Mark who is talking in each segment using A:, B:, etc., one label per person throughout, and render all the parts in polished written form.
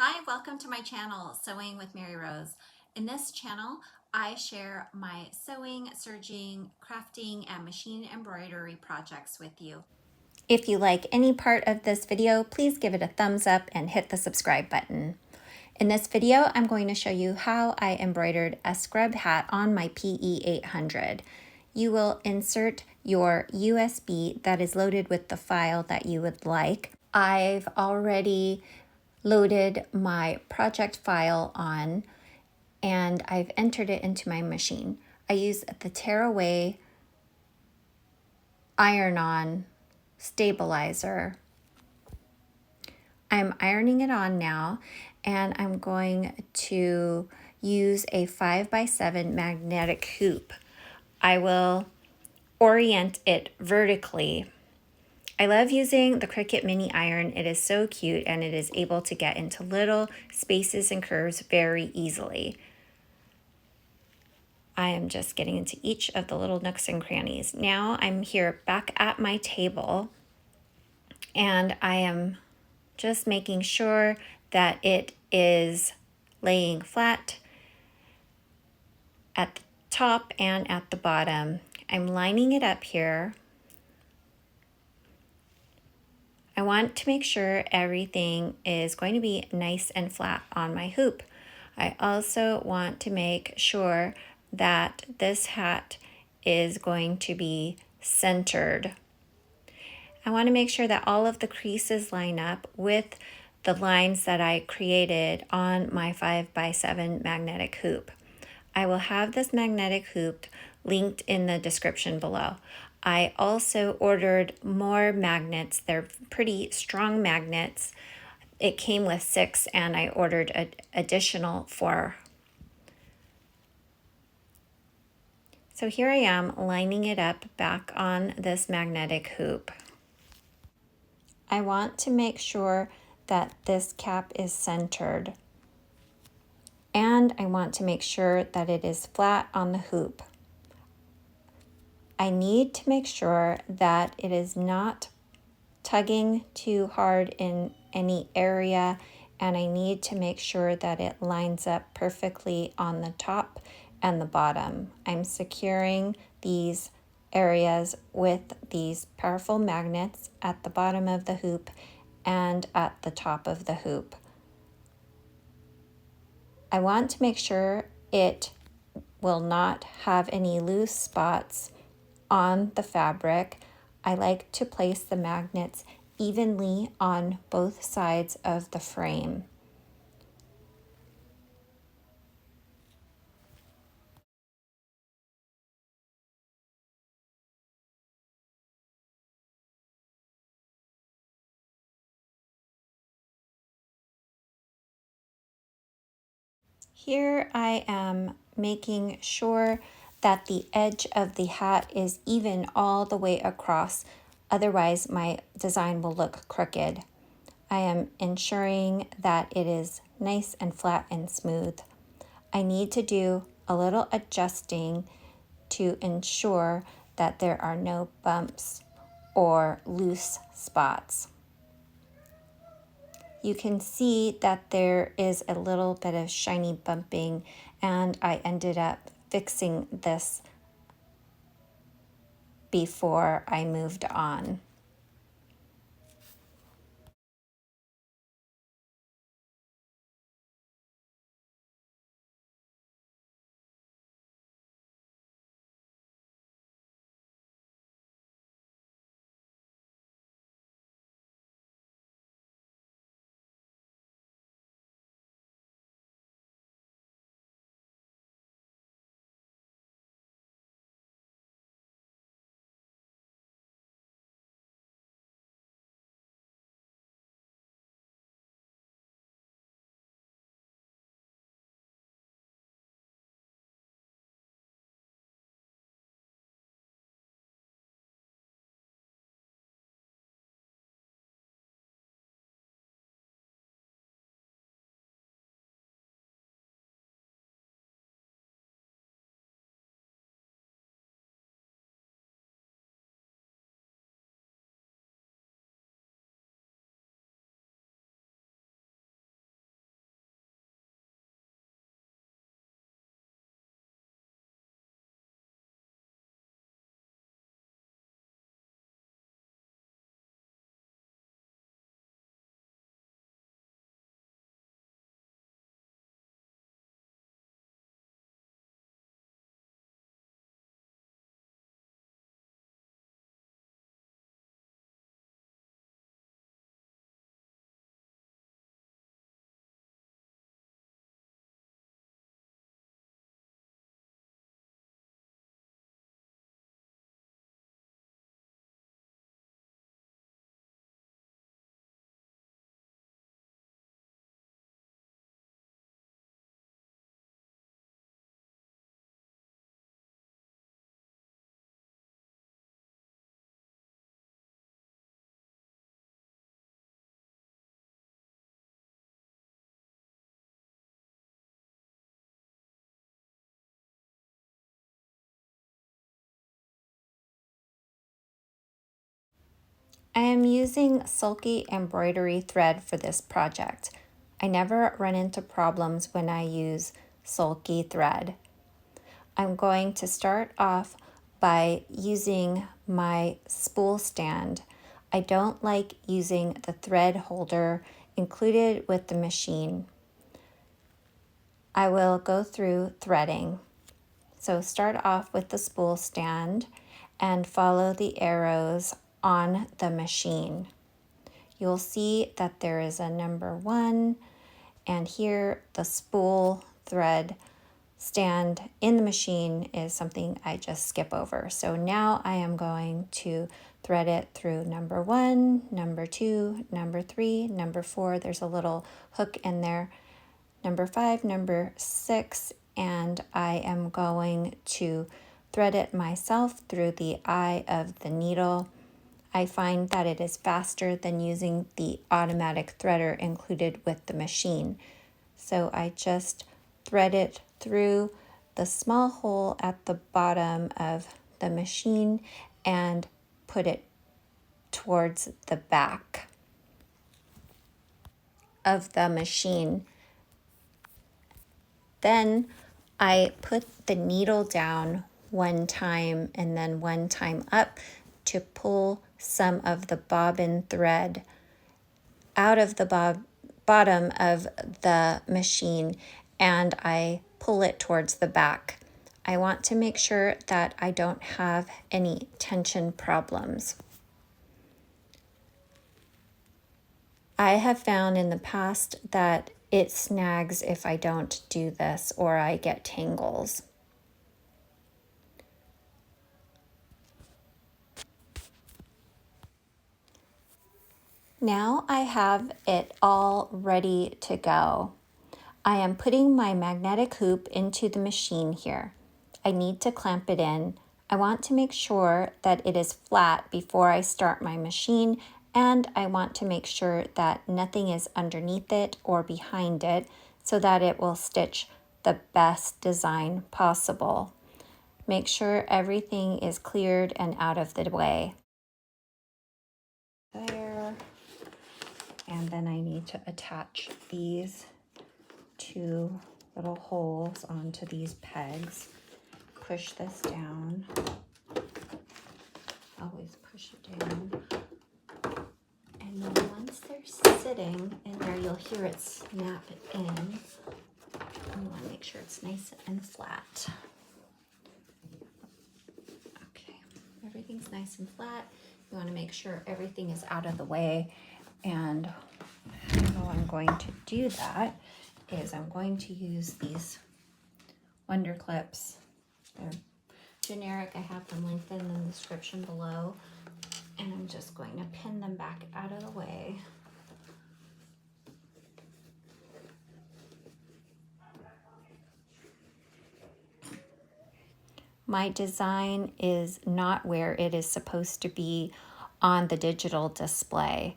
A: Hi, welcome to my channel, Sewing with Maryrose. In this channel, I share my sewing, serging, crafting, and machine embroidery projects with you. If you like any part of this video, please give it a thumbs up and hit the subscribe button. In this video, I'm going to show you how I embroidered a scrub hat on my PE800. You will insert your USB that is loaded with the file that you would like. I've already loaded my project file on and I've entered it into my machine. I use the tearaway iron-on stabilizer. I'm ironing it on now and I'm going to use a 5x7 magnetic hoop. I will orient it vertically. I love using the Cricut mini iron. It is so cute and it is able to get into little spaces and curves very easily. I am just getting into each of the little nooks and crannies. Now I'm here back at my table and I am just making sure that it is laying flat at the top and at the bottom. I'm lining it up here. I want to make sure everything is going to be nice and flat on my hoop. I also want to make sure that this hat is going to be centered. I want to make sure that all of the creases line up with the lines that I created on my 5x7 magnetic hoop. I will have this magnetic hoop linked in the description below. I also ordered more magnets. They're pretty strong magnets. It came with 6 and I ordered an additional 4. So here I am lining it up back on this magnetic hoop. I want to make sure that this cap is centered. And I want to make sure that it is flat on the hoop. I need to make sure that it is not tugging too hard in any area, and I need to make sure that it lines up perfectly on the top and the bottom. I'm securing these areas with these powerful magnets at the bottom of the hoop and at the top of the hoop. I want to make sure it will not have any loose spots on the fabric. I like to place the magnets evenly on both sides of the frame. Here I am making sure that the edge of the hat is even all the way across, otherwise my design will look crooked. I am ensuring that it is nice and flat and smooth. I need to do a little adjusting to ensure that there are no bumps or loose spots. You can see that there is a little bit of shiny bumping, and I ended up fixing this before I moved on. I am using sulky embroidery thread for this project. I never run into problems when I use sulky thread. I'm going to start off by using my spool stand. I don't like using the thread holder included with the machine. I will go through threading. So start off with the spool stand and follow the arrows on the machine. You'll see that there is a number 1, and here the spool thread stand in the machine is something I just skip over. So now I am going to thread it through number 1, number 2, number 3, number 4. There's a little hook in there. Number 5, number 6, and I am going to thread it myself through the eye of the needle. I find that it is faster than using the automatic threader included with the machine. So I just thread it through the small hole at the bottom of the machine and put it towards the back of the machine. Then I put the needle down one time and then one time up to pull some of the bobbin thread out of the bottom of the machine, and I pull it towards the back. I want to make sure that I don't have any tension problems. I have found in the past that it snags if I don't do this or I get tangles. Now I have it all ready to go. I am putting my magnetic hoop into the machine here. I need to clamp it in. I want to make sure that it is flat before I start my machine, and I want to make sure that nothing is underneath it or behind it so that it will stitch the best design possible. Make sure everything is cleared and out of the way. There. And then I need to attach these 2 little holes onto these pegs. Push this down. Always push it down. And then once they're sitting in there, you'll hear it snap in. You want to make sure it's nice and flat. Okay, everything's nice and flat. You want to make sure everything is out of the way. And how I'm going to do that is I'm going to use these Wonder Clips. They're generic. I have them linked in the description below. And I'm just going to pin them back out of the way. My design is not where it is supposed to be on the digital display.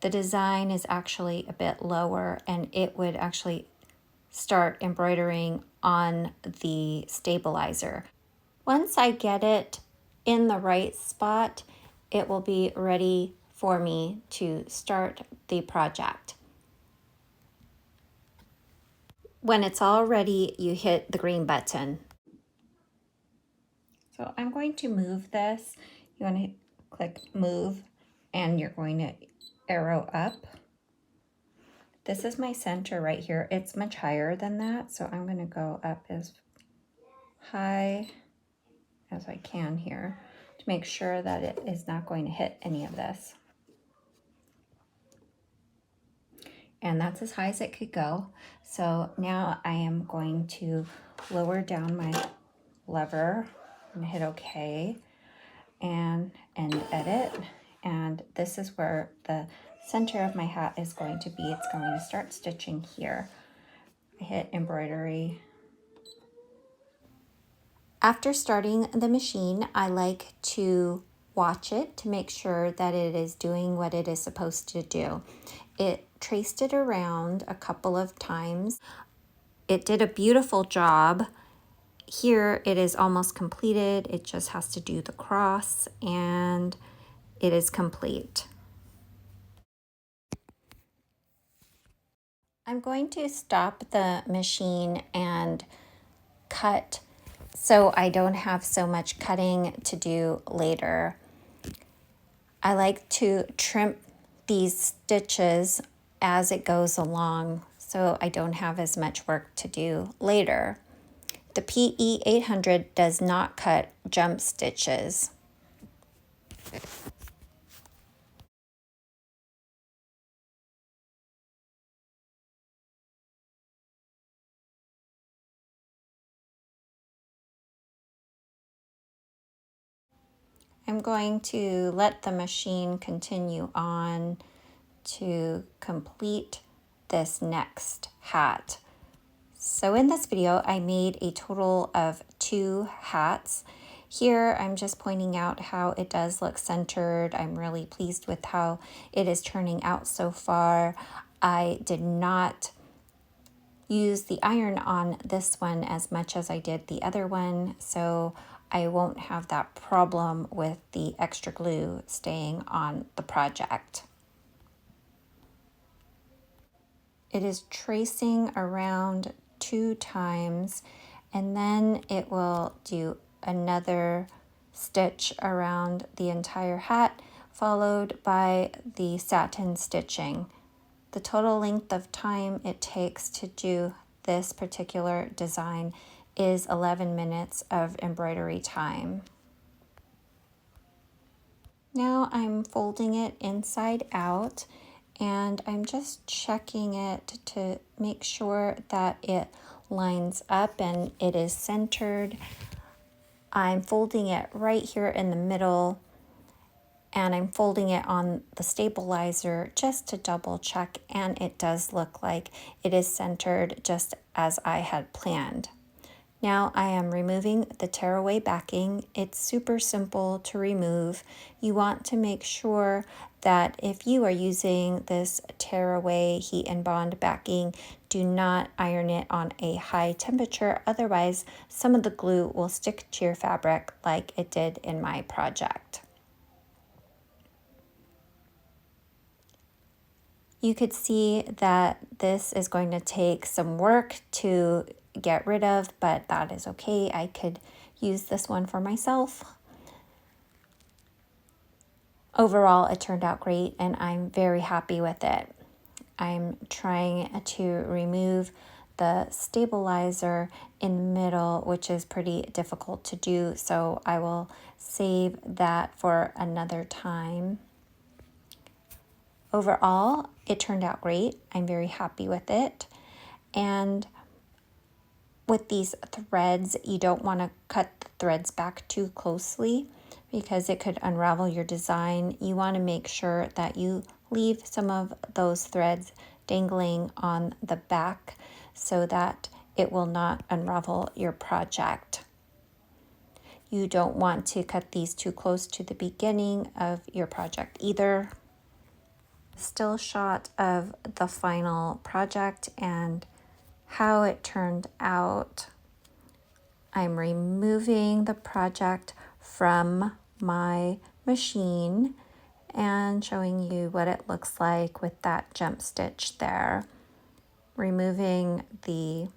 A: The design is actually a bit lower, and it would actually start embroidering on the stabilizer. Once I get it in the right spot, it will be ready for me to start the project. When it's all ready, you hit the green button. So I'm going to move this. You want to click move, and you're going to arrow up. This is my center right here. It's much higher than that, so I'm going to go up as high as I can here to make sure that it is not going to hit any of this. And that's as high as it could go. So now I am going to lower down my lever and hit OK and edit. And this is where the center of my hat is going to be. It's going to start stitching here. I hit embroidery. After starting the machine, I like to watch it to make sure that it is doing what it is supposed to do. It traced it around a couple of times. It did a beautiful job. Here it is almost completed. It just has to do the cross, and it is complete. I'm going to stop the machine and cut so I don't have so much cutting to do later. I like to trim these stitches as it goes along so I don't have as much work to do later. The PE800 does not cut jump stitches. I'm going to let the machine continue on to complete this next hat. So in this video, I made a total of 2 hats. Here, I'm just pointing out how it does look centered. I'm really pleased with how it is turning out so far. I did not use the iron on this one as much as I did the other one, so I won't have that problem with the extra glue staying on the project. It is tracing around 2 times, and then it will do another stitch around the entire hat, followed by the satin stitching. The total length of time it takes to do this particular design is 11 minutes of embroidery time. Now I'm folding it inside out, and I'm just checking it to make sure that it lines up and it is centered. I'm folding it right here in the middle, and I'm folding it on the stabilizer just to double check, and it does look like it is centered just as I had planned. Now I am removing the tearaway backing. It's super simple to remove. You want to make sure that if you are using this tearaway heat and bond backing, do not iron it on a high temperature. Otherwise, some of the glue will stick to your fabric like it did in my project. You could see that this is going to take some work to get rid of, but that is okay. I could use this one for myself. Overall, it turned out great, and I'm very happy with it. I'm trying to remove the stabilizer in the middle, which is pretty difficult to do, so I will save that for another time. Overall, it turned out great. I'm very happy with it. And with these threads, you don't want to cut the threads back too closely because it could unravel your design. You want to make sure that you leave some of those threads dangling on the back so that it will not unravel your project. You don't want to cut these too close to the beginning of your project either. Still shot of the final project and how it turned out. I'm removing the project from my machine and showing you what it looks like with that jump stitch there. Removing the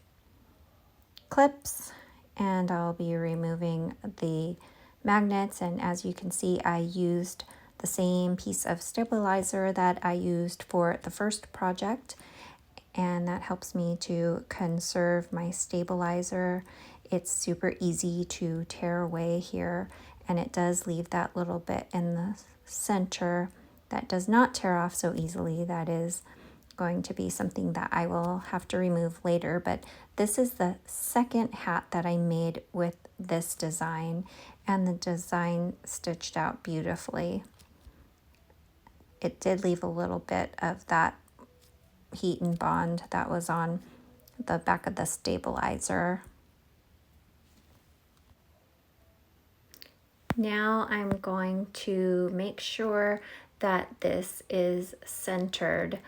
A: clips, and I'll be removing the magnets, and as you can see, I used the same piece of stabilizer that I used for the first project, and that helps me to conserve my stabilizer. It's super easy to tear away here, and it does leave that little bit in the center that does not tear off so easily. That is going to be something that I will have to remove later, but this is the second hat that I made with this design, and the design stitched out beautifully. It did leave a little bit of that heat and bond that was on the back of the stabilizer. Now I'm going to make sure that this is centered.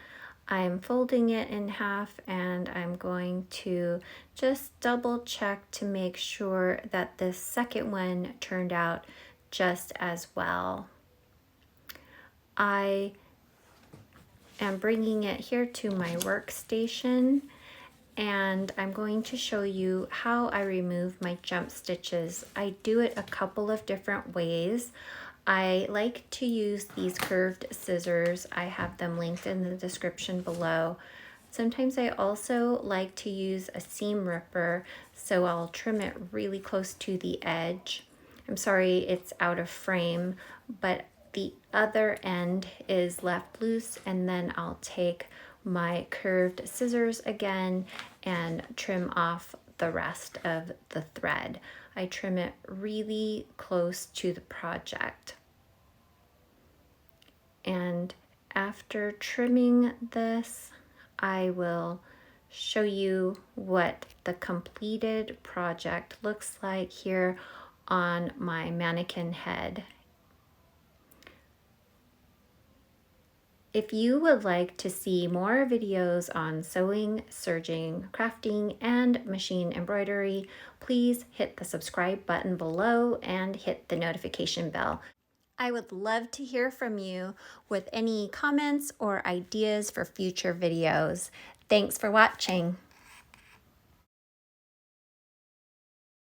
A: I'm folding it in half, and I'm going to just double check to make sure that the second one turned out just as well. I am bringing it here to my workstation, and I'm going to show you how I remove my jump stitches. I do it a couple of different ways. I like to use these curved scissors. I have them linked in the description below. Sometimes I also like to use a seam ripper, so I'll trim it really close to the edge. I'm sorry it's out of frame, but the other end is left loose, and then I'll take my curved scissors again and trim off the rest of the thread. I trim it really close to the project. And after trimming this, I will show you what the completed project looks like here on my mannequin head. If you would like to see more videos on sewing, serging, crafting, and machine embroidery, please hit the subscribe button below and hit the notification bell. I would love to hear from you with any comments or ideas for future videos. Thanks for watching.